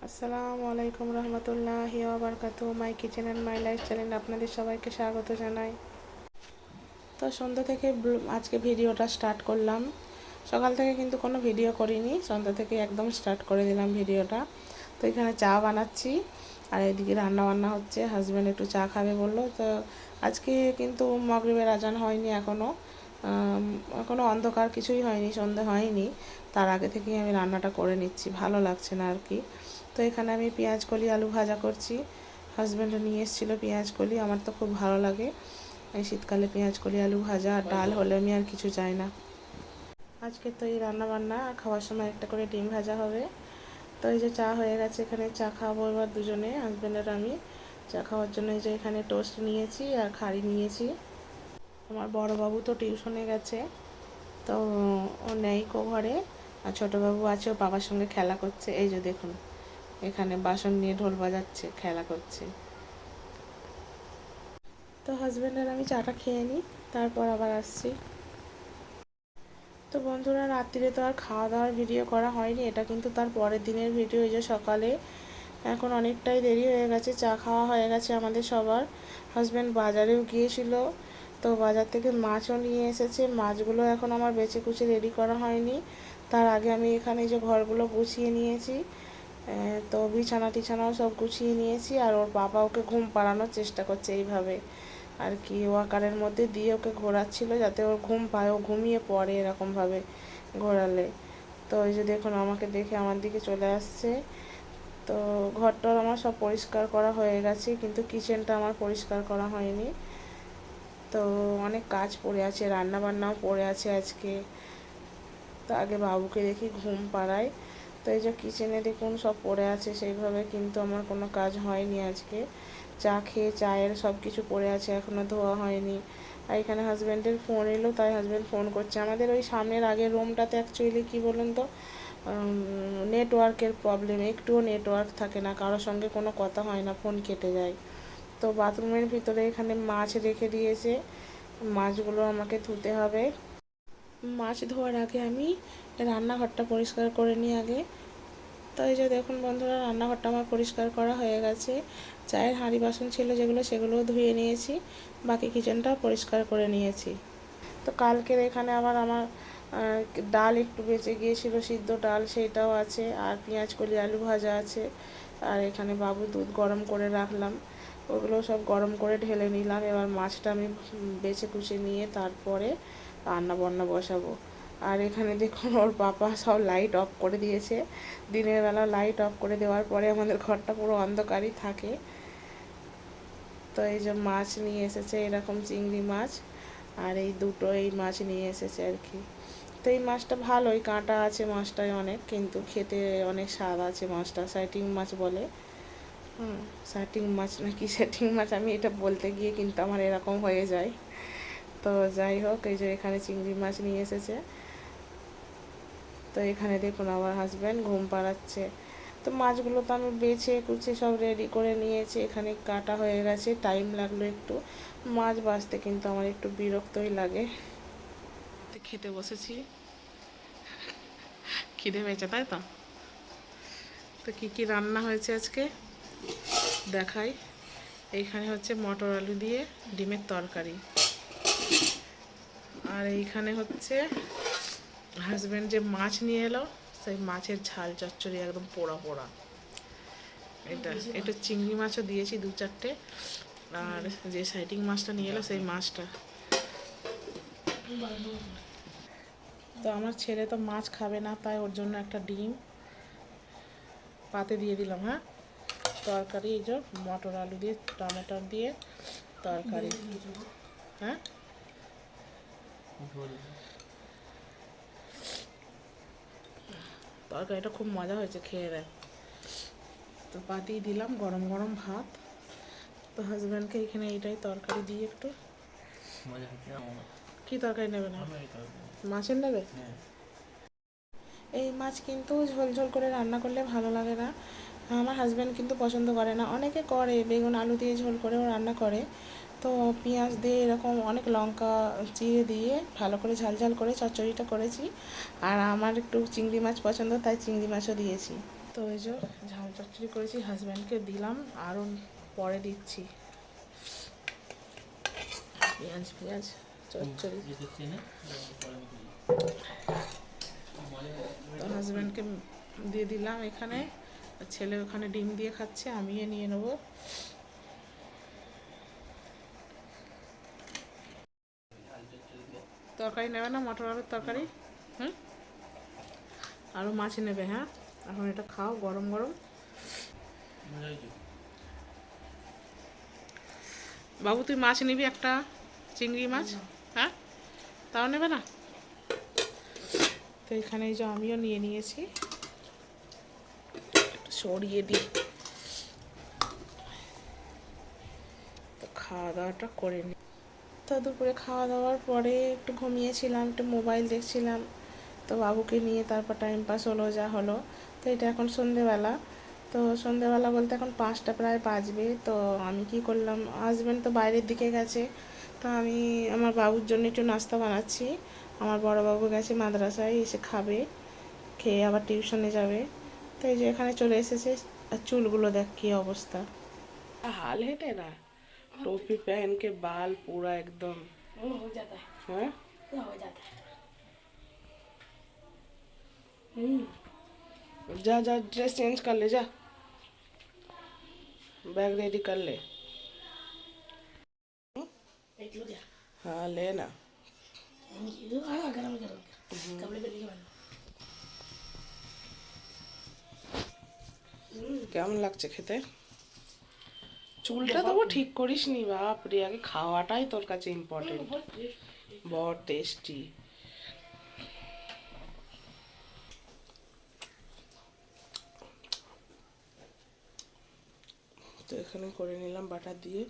আসসালামু আলাইকুম রহমতুল্লাহি ওয়া বারাকাতুহু। মাই কিচেন অ্যান্ড মাই লাইফ চ্যানেলে আপনাদের সবাইকে স্বাগত জানাই। তো সন্ধ্যা থেকে আজকে ভিডিওটা স্টার্ট করলাম। সকাল থেকে কিন্তু কোনো ভিডিও করিনি, সন্ধ্যা থেকে একদম স্টার্ট করে দিলাম ভিডিওটা। তো এখানে চা বানাচ্ছি আর এদিকে রান্না বান্না হচ্ছে। হাজব্যান্ড একটু চা খাবে বললো। তো আজকে কিন্তু মাগরিবের আজান হয়নি এখনও অন্ধকার কিছুই হয়নি, সন্ধে হয়নি। তার আগে থেকেই আমি রান্নাটা করে নিচ্ছি, ভালো লাগছে না আর কি। তো এখানে আমি পেঁয়াজ কলি আলু ভাজা করছি। হাজব্যান্ডও নিয়ে এসেছিলো পেঁয়াজ কলি, আমার তো খুব ভালো লাগে এই শীতকালে পেঁয়াজ কলি আলু ভাজা। আর ডাল হলে আমি আর কিছু চাই না। আজকে তো এই রান্না বান্না, খাওয়ার সময় একটা করে ডিম ভাজা হবে। তো এই যে চা হয়ে গেছে, এখানে চা খাবো এবার দুজনে, হাজব্যান্ড আর আমি। চা খাওয়ার জন্য এই যে এখানে টোস্ট নিয়েছি আর খাড়ি নিয়েছি। আমার বড় বাবু তো টিউশনে গেছে, তো ও নেই ঘরে। আর ছোটো বাবু আছে, ও বাবার সঙ্গে খেলা করছে। এই যে দেখুন, এখানে বাসন নিয়ে ঢোল বাজাচ্ছে, খেলা করছে। তো হাজব্যান্ড আর আমি চাটা খেয়ে নিই, তারপর আবার আসছি। তো বন্ধুরা, রাত্রিরে তো আর খাওয়া দাওয়ার ভিডিও করা হয়নি, এটা কিন্তু তার পরের দিনের ভিডিও। এই যে সকালে এখন অনেকটাই দেরি হয়ে গেছে, চা খাওয়া হয়ে গেছে আমাদের সবার। হাজব্যান্ড বাজারেও গিয়েছিল, তো বাজার থেকে মাছও নিয়ে এসেছে। মাছগুলো এখন আমার বেছে কুচে রেডি করা হয়নি। তার আগে আমি এখানে যে ঘরগুলো গুছিয়ে নিয়েছি, তো বিছানা টিছানাও সব গুছিয়ে নিয়েছি। আর ওর বাবা ওকে ঘুম পাড়ানোর চেষ্টা করছে এইভাবে আর কি, ওয়াকারের মধ্যে দিয়ে ওকে ঘোরাচ্ছিল যাতে ওর ঘুম পায়, ও ঘুমিয়ে পড়ে এরকমভাবে ঘোরালে। তো ওই যে দেখুন, আমাকে দেখে আমার দিকে চলে আসছে। তো ঘরটা আমার সব পরিষ্কার করা হয়ে গেছে, কিন্তু কিচেনটা আমার পরিষ্কার করা হয়নি। তো অনেক কাজ পড়ে আছে, রান্না বান্নাও পড়ে আছে আজকে। তো আগে বাবুকে দেখি ঘুম পাড়াই। তো এই যে কিচেনে দেখুন সব পড়ে আছে সেইভাবে, কিন্তু আমার কোনো কাজ হয়নি আজকে। চা খেয়ে চায়ের সব কিছু পড়ে আছে, এখনও ধোয়া হয়নি। আর এখানে হাজব্যান্ডের ফোন এলো, তাই হাজব্যান্ড ফোন করছে। আমাদের ওই সামনের আগের রুমটাতে অ্যাকচুয়ালি কী বলুন তো, নেটওয়ার্কের প্রবলেম, একটুও নেটওয়ার্ক থাকে না, কারোর সঙ্গে কোনো কথা হয় না, ফোন কেটে যায়। তো বাথরুমের ভিতরে এখানে মাছ রেখে দিয়েছে, মাছগুলো আমাকে ধুতে হবে। মাছ ধোয়ার আগে আমি রান্নাঘরটা পরিষ্কার করে নিই আগে। তো এই যে দেখুন বন্ধুরা, রান্নাঘরটা আমার পরিষ্কার করা হয়ে গেছে। চায়ের হাঁড়ি বাসন ছিল যেগুলো, সেগুলোও ধুয়ে নিয়েছি। বাকি কিচেনটাও পরিষ্কার করে নিয়েছি। তো কালকের এখানে আবার আমার ডাল একটু বেঁচে গিয়েছিল, সিদ্ধ ডাল, সেইটাও আছে। আর পেঁয়াজ কলি আলু ভাজা আছে। আর এখানে বাবু দুধ গরম করে রাখলাম, ওগুলো সব গরম করে ঢেলে নিলাম। এবার মাছটা আমি বেছে কুচে নিয়ে তারপরে রান্না বান্না বসাবো। আর এখানে দেখুন, ওর পাপা সব লাইট অফ করে দিয়েছে। দিনের বেলা লাইট অফ করে দেওয়ার পরে আমাদের ঘরটা পুরো অন্ধকারই থাকে। তো এই যে মাছ নিয়ে এসেছে, এরকম চিংড়ি মাছ, আর এই দুটো এই মাছ নিয়ে এসেছে আর কি। তো এই মাছটা ভালোই, কাঁটা আছে মাছটায় অনেক, কিন্তু খেতে অনেক স্বাদ আছে মাছটা। সাইটিং মাছ বলে, সাইটিং মাছ নাকি সেটিং মাছ, আমি এটা বলতে গিয়ে কিন্তু আমার এরকম হয়ে যায়। তো যাই হোক, এই যে এখানে চিংড়ি মাছ নিয়ে এসেছে। তো এখানে দেখুন আমার হাজব্যান্ড ঘুম পাড়াচ্ছে। তো মাছগুলো তো আমি বেছে কুচে সব রেডি করে নিয়েছি, এখানে কাটা হয়ে গেছে, টাইম লাগলো একটু। মাছ বাছতে কিন্তু আমার একটু বিরক্তই লাগে। খেতে বসেছি, খিদে পেয়েছে তাই তো। তো কী কী রান্না হয়েছে আজকে দেখাই। এইখানে হচ্ছে মটর আলু দিয়ে ডিমের তরকারি। আর এইখানে হচ্ছে হাজব্যান্ড যে মাছ নিয়ে এলো, সেই মাছের ঝাল চচ্চড়ি, একদম পোড়া পোড়া। এটা এটা চিংড়ি মাছও দিয়েছি 2-4টে। আর যে সাইটিং মাছটা নিয়ে এলো, সেই মাছটা। তো আমার ছেলে তো মাছ খাবে না, তাই ওর জন্য একটা ডিম পাতে দিয়ে দিলাম। হ্যাঁ, তরকারি এই যে মটর আলু দিয়ে টমেটো দিয়ে তরকারি। হ্যাঁ, তরকারিটা খুব মজা হয়েছে, খেয়ে দেয়। তো পাতিয়ে দিলাম গরম গরম ভাত। তো হাজব্যান্ডকে এখানে এইটাই তরকারি দিয়ে একটু। কি তরকারি নেবে না, মাছের নেবে? এই মাছ কিন্তু ঝোল ঝোল করে রান্না করলে ভালো লাগে না, আমার হাজব্যান্ড কিন্তু পছন্দ করে না। অনেকে করে বেগুন আলু দিয়ে ঝোল করেও রান্না করে, তো পেঁয়াজ দিয়ে এরকম অনেক লঙ্কা চিড়ে দিয়ে ভালো করে ঝাল ঝাল করে চচ্চড়িটা করেছি। আর আমার একটু চিংড়ি মাছ পছন্দ, তাই চিংড়ি মাছও দিয়েছি। তো তো এই যে ঝাল চচ্চড়ি করেছি, হাজব্যান্ডকে দিলাম, আরও পরে দিচ্ছি পেঁয়াজ পেঁয়াজ চচ্চড়ি। তো হাজব্যান্ডকে দিয়ে দিলাম এখানে, ছেলে ওখানে ডিম দিয়ে খাচ্ছে, আমি নিয়ে নেবো। তরকারি নেবে না, মটর আলুর তরকারি? হুম, আরও মাছ নেবে? হ্যাঁ, এখন এটা খাও গরম গরম। বাবু তুই মাছ নিবি একটা, চিংড়ি মাছ? হ্যাঁ, তাও নেবে না? তো এখানে এই যে আমিও নিয়ে নিয়েছি, একটু সরিয়ে দিই। তো খাওয়া দাওয়াটা করে নিই। তো দুপুরে খাওয়া দাওয়ার পরে একটু ঘুমিয়েছিলাম, একটু মোবাইল দেখছিলাম। তো বাবুকে নিয়ে তারপর টাইম পাস হলো যা হলো। তো এটা এখন সন্ধেবেলা। তো সন্ধেবেলা বলতে এখন 5টা প্রায় বাজবে। তো আমি কি করলাম, হাজব্যান্ড তো বাইরের দিকে গেছে, তো আমি আমার বাবুর জন্য একটু নাস্তা বানাচ্ছি। আমার বড় বাবু গেছে মাদ্রাসায়, এসে খাবে, খেয়ে আবার টিউশনে যাবে। তো এই যে এখানে চলে এসেছে। আর চুলগুলো দেখ কি অবস্থা, हाल है तेरा, टोपी पहन के बाल पूरा एकदम हो जाता है। हाँ, हो जाता है। जा जा ड्रेस चेंज कर ले, जा बैग रेडी कर ले। हाँ लेना। गरम गरम कपड़े पहन के बांधो। কেমন লাগছে খেতে? চুলটা তবু ঠিক করিস নি, বাপ রে, আগে খাওয়াটাই তোর কাছে ইম্পর্টেন্ট। बहुत টেস্টি। তো এখানে করে নিলাম বাটার দিয়ে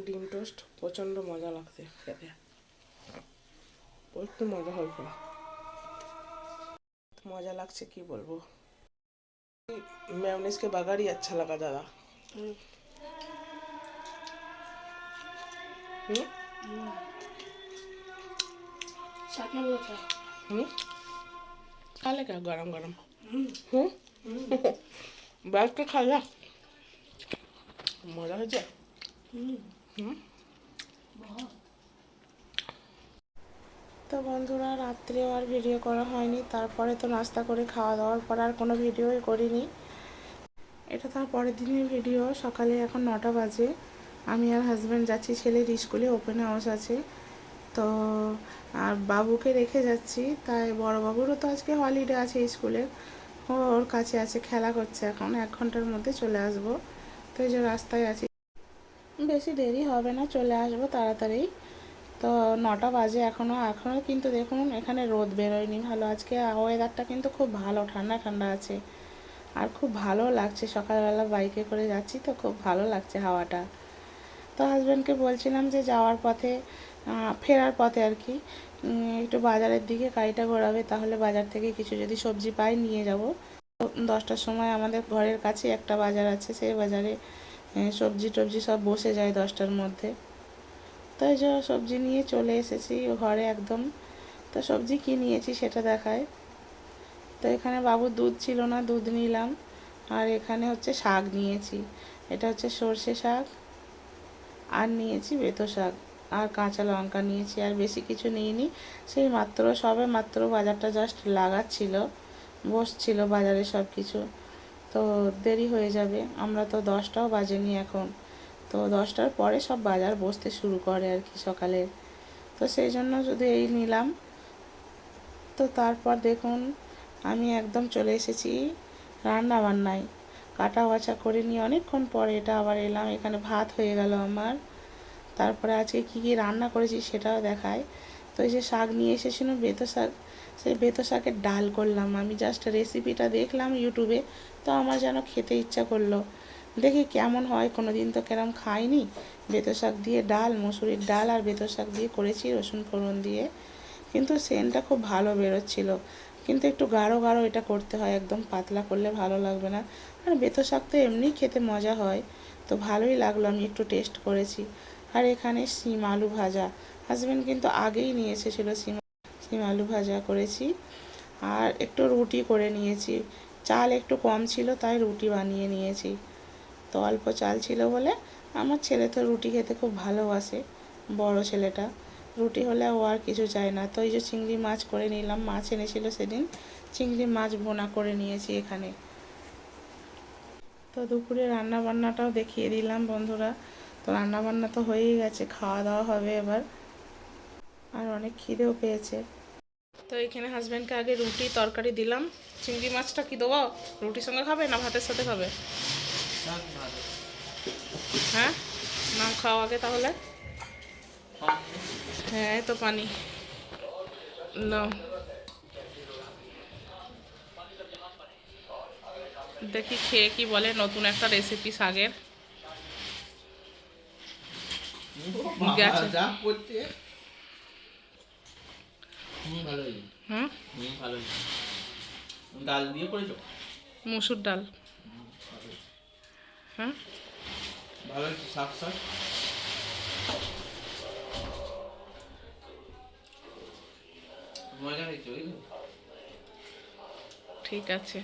ডিম টোস্ট, প্রচণ্ড মজা লাগছে খেতে, প্রচুর মজা হয়েছে, মজা লাগছে কি বলবো। मेयोनेज़ के बगैर ही अच्छा लगा ज़्यादा। खा ले क्या गरम गरम? बैठ के खा जा, মজা হয়েছে। তো বন্ধুরা, রাত্রেও আর ভিডিও করা হয়নি, তারপরে তো নাস্তা করে খাওয়া দাওয়ার পর আর কোনো ভিডিওই করিনি। এটা তার পরের দিনের ভিডিও। সকালে এখন 9টা বাজে, আমি আর হাজব্যান্ড যাচ্ছি ছেলের স্কুলে, ওপেন হাউস আছে। তো আর বাবুকে রেখে যাচ্ছি, তাই বড় বাবুরও তো আজকে হলিডে আছে স্কুলে, ওর কাছে আছে, খেলা করছে, এখন 1 ঘন্টার মধ্যে চলে আসব। তো এই যে রাস্তায় আছি, বেশি দেরি হবে না, চলে আসবো তাড়াতাড়ি। তো 9টা বাজে এখনও কিন্তু দেখুন এখানে রোদ বেরোয়নি ভালো, আজকে ওয়েদারটা কিন্তু খুব ভালো, ঠান্ডা ঠান্ডা আছে, আর খুব ভালো লাগছে। সকালবেলা বাইকে করে যাচ্ছি তো খুব ভালো লাগছে হাওয়াটা। তো হাজব্যান্ডকে বলছিলাম যে যাওয়ার পথে, ফেরার পথে আর কি, একটু বাজারের দিকে গাড়িটা ঘোরাবে, তাহলে বাজার থেকে কিছু যদি সবজি পাই নিয়ে যাব। 10টার সময় আমাদের ঘরের কাছে একটা বাজার আছে, সেই বাজারে সবজি টবজি সব বসে যায় 10টার মধ্যে। তো এই যে সবজি নিয়ে চলে এসেছি ঘরে একদম। তো সবজি কী নিয়েছি সেটা দেখায়। তো এখানে বাবুর দুধ ছিল না, দুধ নিলাম। আর এখানে হচ্ছে শাক নিয়েছি, এটা হচ্ছে সর্ষে শাক, আর নিয়েছি বেতো শাক, আর কাঁচা লঙ্কা নিয়েছি, আর বেশি কিছু নিইনি। সেই মাত্র সবে মাত্র বাজারটা জাস্ট লাগাচ্ছিল, বসছিল বাজারে সব কিছু। তো দেরি হয়ে যাবে, আমরা তো 10টাও বাজেনি এখন, তো 10টার পরে সব বাজার বসতে শুরু করে আর কি সকালে। তো সেই জন্য শুধু এই নিলাম। তো তারপর দেখুন আমি একদম চলে এসেছি রান্না বান্নায়, কাটা বাছা করে নিয়ে অনেকক্ষণ পরে এটা আবার এলাম। এখানে ভাত হয়ে গেল আমার। তারপরে আজকে কী কী রান্না করেছি সেটাও দেখায়। তো এই যে শাক নিয়ে এসেছিলাম বেতো শাক, সেই বেতো শাকের ডাল করলাম। আমি জাস্ট রেসিপিটা দেখলাম ইউটিউবে, তো আমার যেন খেতে ইচ্ছা করলো, দেখি কেমন হয়, কোনো দিন তো কেরম খাইনি। বেতো শাক দিয়ে ডাল, মুসুরির ডাল আর বেতো শাক দিয়ে করেছি রসুন ফোড়ন দিয়ে, কিন্তু সেন্টটা খুব ভালো বেরোচ্ছিল। কিন্তু একটু গাঢ় গাঢ় এটা করতে হয়, একদম পাতলা করলে ভালো লাগবে না। আর বেতো শাক তো এমনি খেতে মজা হয়, তো ভালোই লাগলো, আমি একটু টেস্ট করেছি। আর এখানে শিম আলু ভাজা, হাজব্যান্ড কিন্তু আগেই নিয়ে এসেছিলো শিম আলু ভাজা করেছি। আর একটু রুটি করে নিয়েছি, চাল একটু কম ছিল তাই রুটি বানিয়ে নিয়েছি। তো অল্প চাল ছিল বলে, আমার ছেলে তো রুটি খেতে খুব ভালোবাসে, বড় ছেলেটা। রুটি হলে ও আর কিছু চায় না। তো এই যে চিংড়ি মাছ করে নিলাম, মাছ এনেছিল সেদিন, চিংড়ি মাছ ভুনা করে নিয়েছি এখানে। তো দুপুরে রান্না বান্নাটাও দেখিয়ে দিলাম বন্ধুরা। তো রান্না বান্না তো হয়েই গেছে, খাওয়া দাওয়া হবে এবার। আর অনেক খিদেও পেয়েছে। তো এখানে হাজব্যান্ডকে আগে রুটি তরকারি দিলাম। চিংড়ি মাছটা কি দেবো, রুটির সঙ্গে খাবে না ভাতের সাথে খাবে? হ্যাঁ, নাও খাও আগে তাহলে। হ্যাঁ, তো পানি নাও। দেখি খেয়ে কি বলে, নতুন একটা রেসিপি শাকের। গেছে। হুম, ডাল দিয়ে করেছো? মুসুর ডাল। হ্যাঁ, ভালো হয়েছে, শাক শাক মজা হয়েছে, বুঝলি? ঠিক আছে।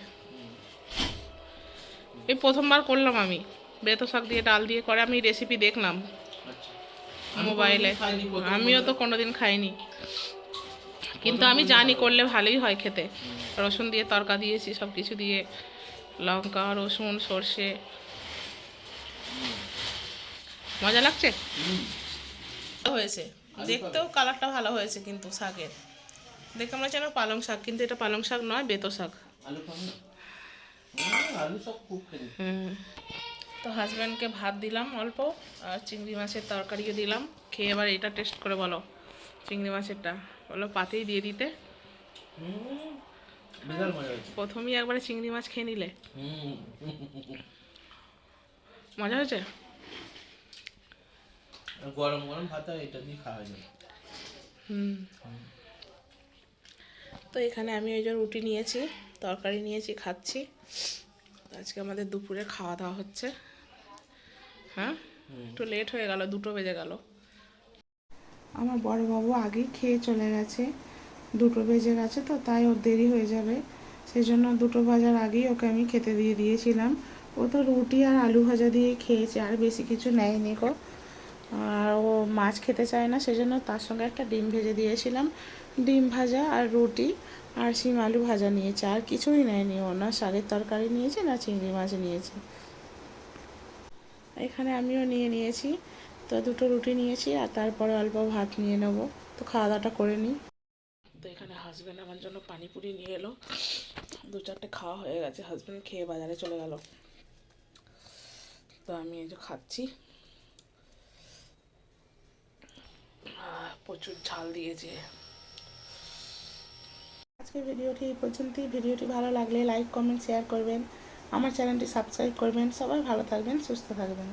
এই প্রথমবার করলাম আমি, বেতো শাক দিয়ে ডাল দিয়ে করে। আমি রেসিপি দেখলাম আচ্ছা, মোবাইলে। আমিও তো কোনোদিন খাইনি, কিন্তু আমি জানি করলে ভালোই হয় খেতে। রসুন দিয়ে তড়কা দিয়েছি, সব কিছু দিয়ে, লঙ্কা রসুন সর্ষে। মজা লাগছে হয়েছে, দেখতেও কালারটা ভালো হয়েছে কিন্তু শাকের। দেখে আমরা জানো পালং শাক, কিন্তু এটা পালং শাক নয়, বেতো শাক। আলু খাবো না? আলু সব খুব খেতে। তো হাজব্যান্ডকে ভাত দিলাম অল্প, আর চিংড়ি মাছের তরকারিও দিলাম। খেয়ে এবার এটা টেস্ট করে বলো, চিংড়ি মাছেরটা বলো, পাতেই দিয়ে দিতে। বিশাল মজা হয়েছে। প্রথমেই একবারে চিংড়ি মাছ খেয়ে নিলে, মজা হয়েছে। গরম গরম ভাত এটা দিয়ে খাওয়া যায়। তো এখানে আমি ওই যে রুটি নিয়েছি, তরকারি নিয়েছি, খাচ্ছি। আজকে আমাদের দুপুরে খাওয়া দাওয়া হচ্ছে। হ্যাঁ, একটু লেট হয়ে গেল, 2টো বেজে গেল। আমার বড় বাবু আগেই খেয়ে চলে গেছে, 2টো বেজে গেছে, তো তাই ওর দেরি হয়ে যাবে। সেই জন্য 2টো বাজার আগেই ওকে আমি খেতে দিয়ে দিয়েছিলাম। ও তো রুটি আর আলু ভাজা দিয়ে খেয়েছে, আর বেশি কিছু নেয়নি গো। আর ও মাছ খেতে চায় না, সেজন্য তার সঙ্গে একটা ডিম ভেজে দিয়েছিলাম। ডিম ভাজা আর রুটি আর শিম আলু ভাজা নিয়েছে, আর কিছুই নেয়নি ও। না শাকের তরকারি নিয়েছে, না চিংড়ি মাছ নিয়েছে। এখানে আমিও নিয়ে নিয়েছি। তো 2টো রুটি নিয়েছি, আর তারপরে অল্প ভাত নিয়ে নেবো। তো খাওয়া দাওয়াটা করে নিই। তো এখানে হাজব্যান্ড আমার জন্য পানিপুরি নিয়ে এলো। 2-4টে খাওয়া হয়ে গেছে, হাজব্যান্ড খেয়ে বাজারে চলে গেল। তো আমি এই যে খাচ্ছি। প্রচুর ঝাল দিয়েছে। আজকের ভিডিওটি এই পর্যন্তই। ভিডিওটি ভালো লাগলে লাইক কমেন্ট শেয়ার করবেন, আমার চ্যানেলটি সাবস্ক্রাইব করবেন। সবাই ভালো থাকবেন, সুস্থ থাকবেন।